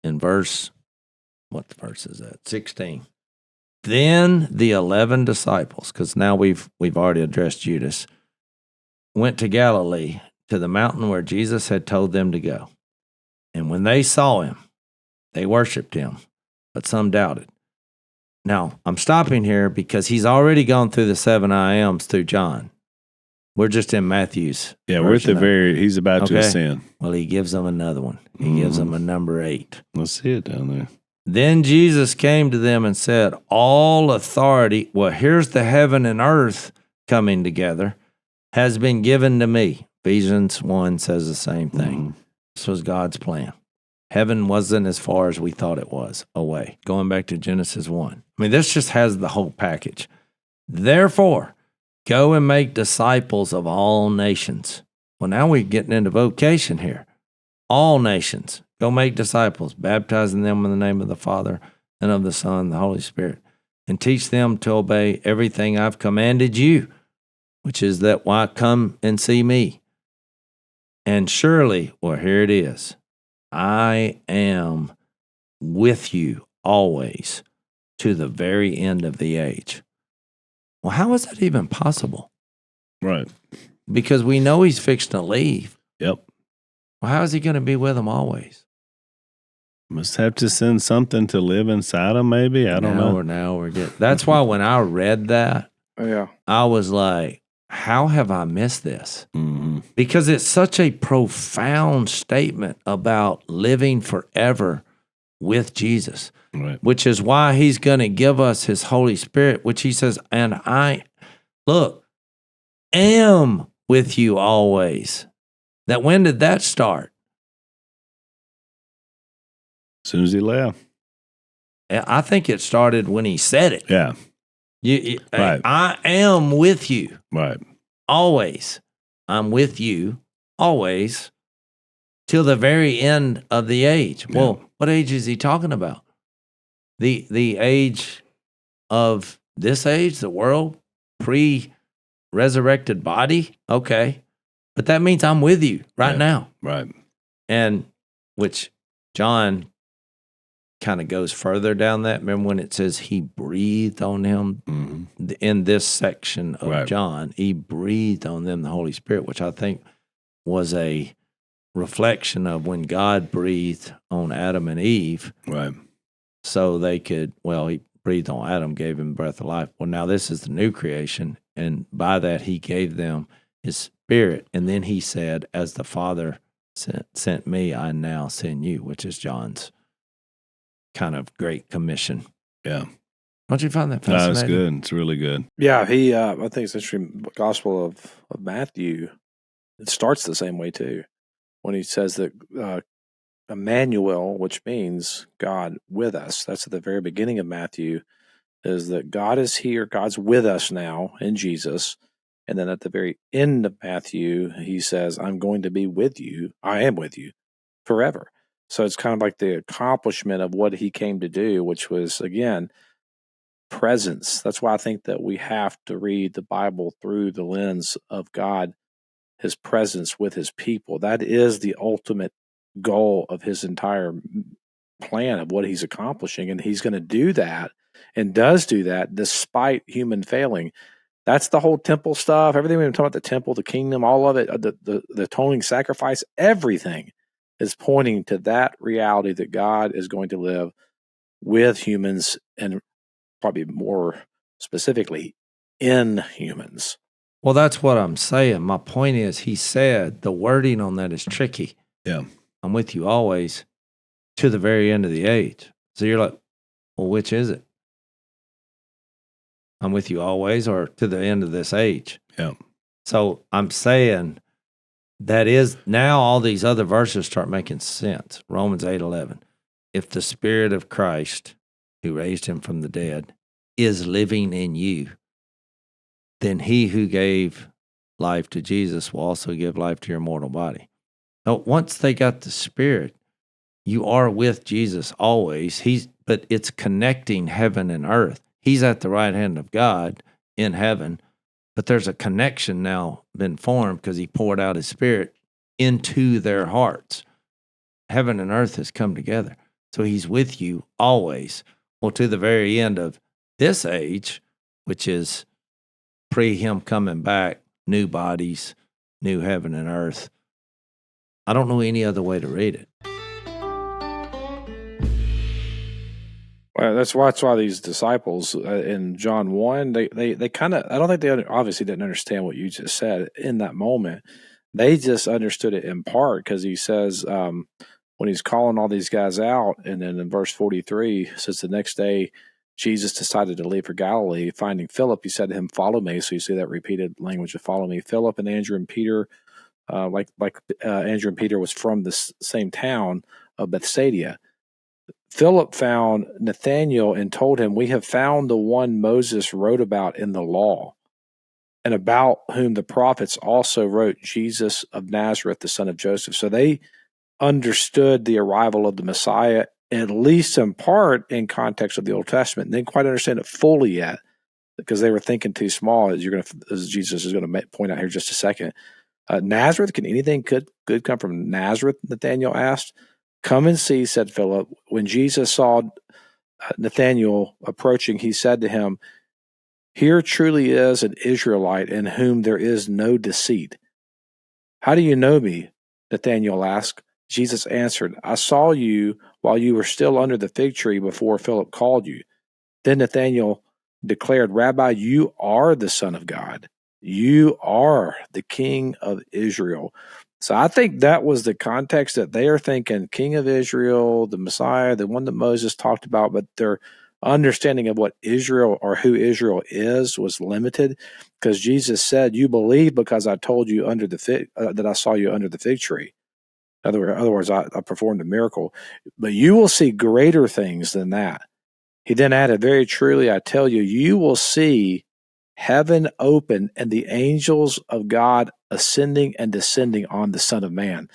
in what verse is that? 16. Then the 11 disciples, because now we've already addressed Judas, went to Galilee, to the mountain where Jesus had told them to go. And when they saw him, they worshiped him, but some doubted. Now, I'm stopping here because he's already gone through the 7 I ams through John. We're just in Matthew's. Yeah, we're at the he's about to ascend. Well, he gives them another one. He gives them a number 8. Let's see it down there. Then Jesus came to them and said, all authority, well, here's the heaven and earth coming together, has been given to me. Ephesians 1 says the same thing. Mm-hmm. This was God's plan. Heaven wasn't as far as we thought it was away. Going back to Genesis 1. This just has the whole package. Therefore, go and make disciples of all nations. Well, now we're getting into vocation here. All nations. Go make disciples, baptizing them in the name of the Father and of the Son and the Holy Spirit, and teach them to obey everything I've commanded you, which is that why come and see me. And surely, well, here it is, I am with you always to the very end of the age. Well, how is that even possible? Right. Because we know he's fixing to leave. Yep. Well, how is he going to be with them always? Must have to send something to live inside him, maybe. I don't know. Now we're getting. That's why when I read that, I was like, how have I missed this? Mm-hmm. Because it's such a profound statement about living forever with Jesus, Right. which is why he's going to give us his Holy Spirit, which he says, and I, look, am with you always. That when did that start? As soon as he left. I think it started when he said it. Yeah. Right. I am with you. Right. Always. I'm with you always till the very end of the age. Yeah. Well, what age is he talking about? The age of this age, the world, pre-resurrected body? Okay. But that means I'm with you right now. Right. And which John kind of goes further down that. Remember when it says he breathed on him? Mm-hmm. In this section of Right. John, he breathed on them the Holy Spirit, which I think was a reflection of when God breathed on Adam and Eve. Right. So they could, he breathed on Adam, gave him breath of life. Well, now this is the new creation. And by that, he gave them his Spirit. And then he said, as the Father sent me, I now send you, which is John's kind of great commission. Yeah. Don't you find that fascinating? No, it's good. It's really good. Yeah, I think it's interesting. Gospel of Matthew, it starts the same way too, when he says that Emmanuel, which means God with us. That's at the very beginning of Matthew, is that God is here. God's with us now in Jesus. And then at the very end of Matthew, he says, I'm going to be with you. I am with you forever. So it's kind of like the accomplishment of what he came to do, which was, again, presence. That's why I think that we have to read the Bible through the lens of God, his presence with his people. That is the ultimate goal of his entire plan of what he's accomplishing. And he's going to do that and does do that despite human failing. That's the whole temple stuff. Everything we've been talking about, the temple, the kingdom, all of it, the atoning sacrifice, everything is pointing to that reality that God is going to live with humans, and probably more specifically in humans. Well, that's what I'm saying. My point is, he said the wording on that is tricky. Yeah. I'm with you always to the very end of the age. So you're like, well, which is it? I'm with you always or to the end of this age? Yeah. So I'm saying that is now all these other verses start making sense. Romans 8:11. If the Spirit of Christ, who raised him from the dead, is living in you, then he who gave life to Jesus will also give life to your mortal body. Now, once they got the Spirit, you are with Jesus always. But it's connecting heaven and earth. He's at the right hand of God in heaven, but there's a connection now been formed because he poured out his Spirit into their hearts. Heaven and earth has come together. So he's with you always. Well, to the very end of this age, which is pre him coming back, new bodies, new heaven and earth. I don't know any other way to read it. Well, that's why these disciples in John 1, they kind of, I don't think they obviously didn't understand what you just said in that moment. They just understood it in part because he says, when he's calling all these guys out, and then in verse 43, says the next day, Jesus decided to leave for Galilee. Finding Philip, he said to him, follow me. So you see that repeated language of follow me. Philip and Andrew and Peter, Andrew and Peter was from the same town of Bethsaida. Philip found Nathanael and told him, we have found the one Moses wrote about in the law, and about whom the prophets also wrote, Jesus of Nazareth, the son of Joseph. So they understood the arrival of the Messiah, at least in part in context of the Old Testament. They didn't quite understand it fully yet because they were thinking too small, as Jesus is going to point out here in just a second. Nazareth, can anything good come from Nazareth? Nathanael asked. Come and see, said Philip. When Jesus saw Nathanael approaching, he said to him, here truly is an Israelite in whom there is no deceit. How do you know me? Nathanael asked. Jesus answered, I saw you while you were still under the fig tree before Philip called you. Then Nathanael declared, Rabbi, you are the Son of God. You are the King of Israel. So I think that was the context that they are thinking King of Israel, the Messiah, the one that Moses talked about, but their understanding of what Israel or who Israel is was limited because Jesus said, "You believe because I told you under the that I saw you under the fig tree." In other words, I performed a miracle, but you will see greater things than that. He then added, "Very truly, I tell you, you will see heaven open and the angels of God ascending and descending on the Son of Man."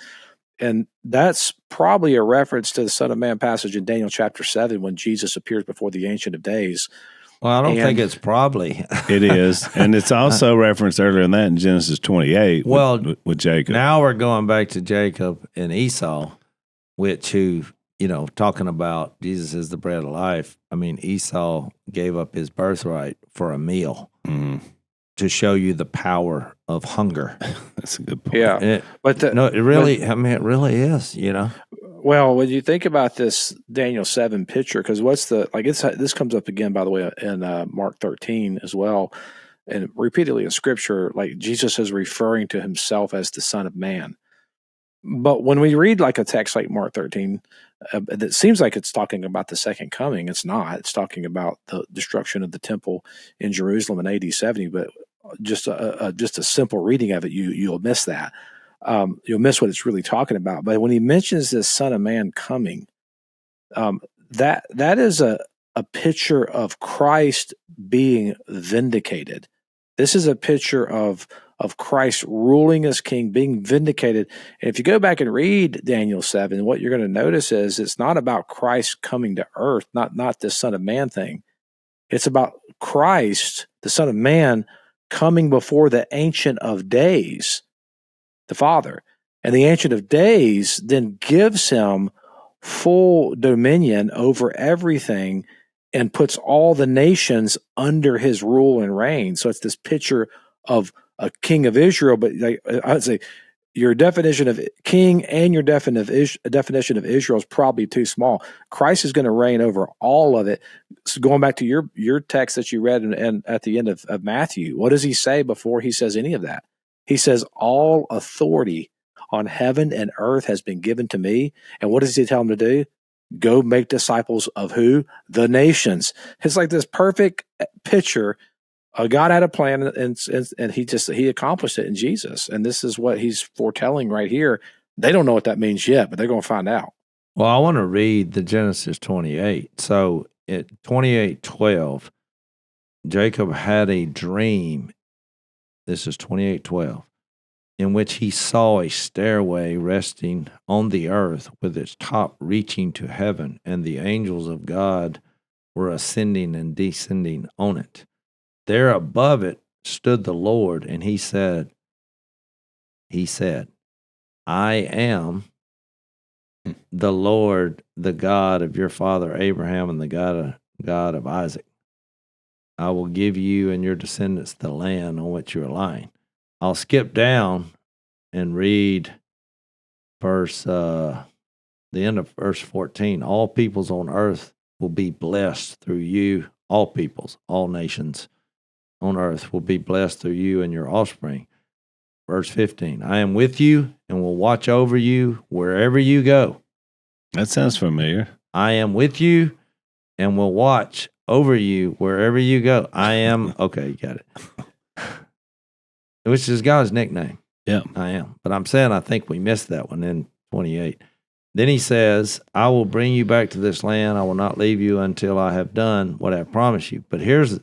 And that's probably a reference to the Son of Man passage in Daniel chapter 7 when Jesus appears before the Ancient of Days. Well, I don't think it's probably. It is. And it's also referenced earlier in that in Genesis 28 with Jacob. Now we're going back to Jacob and Esau, talking about Jesus is the bread of life. I mean, Esau gave up his birthright for a meal to show you the power of hunger. That's a good point. Yeah. It really is, Well, when you think about this Daniel 7 picture, because this comes up again, by the way, in Mark 13 as well, and repeatedly in Scripture, like Jesus is referring to himself as the Son of Man. But when we read like a text like Mark 13, it seems like it's talking about the second coming. It's not. It's talking about the destruction of the temple in Jerusalem in AD 70. But just a simple reading of it, you'll miss that. You'll miss what it's really talking about. But when he mentions this Son of Man coming, that is a picture of Christ being vindicated. This is a picture of Christ ruling as king, being vindicated. And if you go back and read Daniel 7, what you're going to notice is it's not about Christ coming to earth, not this Son of Man thing. It's about Christ, the Son of Man, coming before the Ancient of Days, the Father. And the Ancient of Days then gives him full dominion over everything and puts all the nations under his rule and reign. So it's this picture of a king of Israel, but I'd say your definition of king and your definition of Israel is probably too small. Christ is going to reign over all of it. So going back to your text that you read and at the end of Matthew, what does he say before he says any of that? He says, "All authority on heaven and earth has been given to me." And what does he tell them to do? Go make disciples of who? The nations. It's like this perfect picture. God had a plan, and he accomplished it in Jesus. And this is what he's foretelling right here. They don't know what that means yet, but they're going to find out. Well, I want to read the Genesis 28. So at 28:12, Jacob had a dream. This is 28:12, in which he saw a stairway resting on the earth with its top reaching to heaven, and the angels of God were ascending and descending on it. There above it stood the Lord, and he said, "I am the Lord, the God of your father Abraham and the God of Isaac. I will give you and your descendants the land on which you are lying." I'll skip down and read the end of verse 14. All peoples on earth will be blessed through you. All peoples, all nations on earth will be blessed through you and your offspring. Verse 15, I am with you and will watch over you wherever you go. That sounds familiar. I am with you and will watch over you wherever you go. I am, okay, you got it. Which is God's nickname. Yeah. I am. But I'm saying I think we missed that one in 28. Then he says, I will bring you back to this land. I will not leave you until I have done what I have promised you. But here's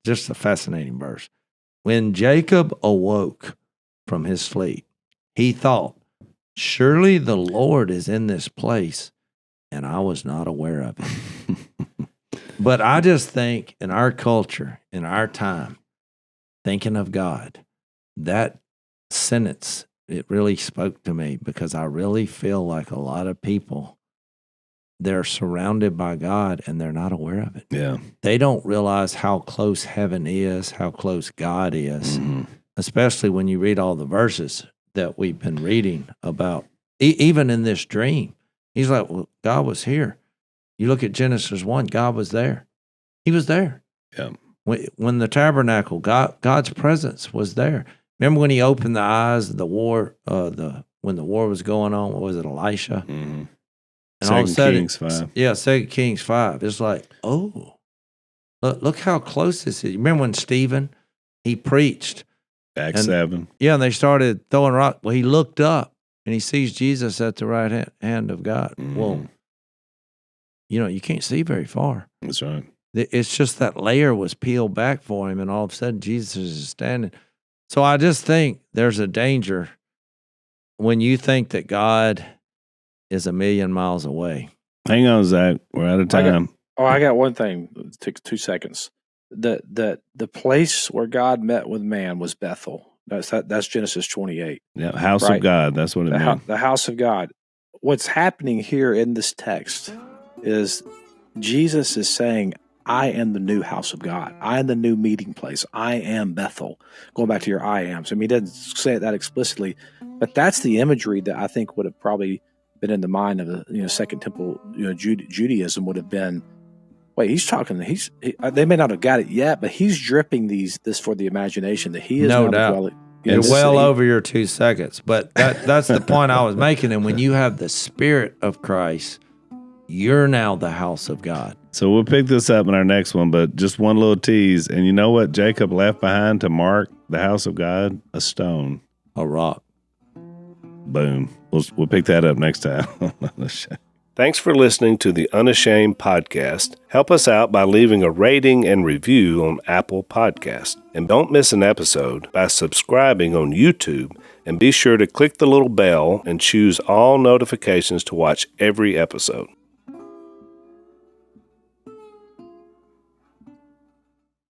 just a fascinating verse. When Jacob awoke from his sleep, he thought, surely the Lord is in this place, and I was not aware of it. But I just think in our culture, in our time, thinking of God, that sentence, it really spoke to me because I really feel like a lot of people, they're surrounded by God and they're not aware of it. Yeah. They don't realize how close heaven is, how close God is, especially when you read all the verses that we've been reading about. Even in this dream, he's like, well, God was here. You look at Genesis 1, God was there. He was there. Yeah. When the tabernacle, God's presence was there. Remember when he opened the eyes of when when the war was going on. What was it, Elisha? Mm-hmm. And all of a sudden, Kings 5. Yeah, 2 Kings 5. It's like, oh, look how close this is. You remember when Stephen, he preached. Acts 7. Yeah, and they started throwing rocks. Well, he looked up and he sees Jesus at the right hand of God. Mm-hmm. Well, you can't see very far. That's right. It's just that layer was peeled back for him, and all of a sudden Jesus is standing. So I just think there's a danger when you think that God is a million miles away. Hang on, Zach. We're out of time. I got one thing. It takes 2 seconds. The place where God met with man was Bethel. That's Genesis 28. Yeah, house of God. That's what it means. The house of God. What's happening here in this text is Jesus is saying, I am the new house of God. I am the new meeting place. I am Bethel. Going back to your I am. So, he doesn't say it that explicitly, but that's the imagery that I think would have probably been in the mind of the Second Temple Judaism would have been. Wait, he's talking. They may not have got it yet, but he's dripping this for the imagination that he is no now doubt. dwelling. You're well over your 2 seconds, but that's the point I was making. And when you have the Spirit of Christ, you're now the house of God. So we'll pick this up in our next one, but just one little tease. And you know what Jacob left behind to mark the house of God? A stone. A rock. Boom. We'll pick that up next time. Thanks for listening to the Unashamed podcast. Help us out by leaving a rating and review on Apple Podcast. And don't miss an episode by subscribing on YouTube. And be sure to click the little bell and choose all notifications to watch every episode.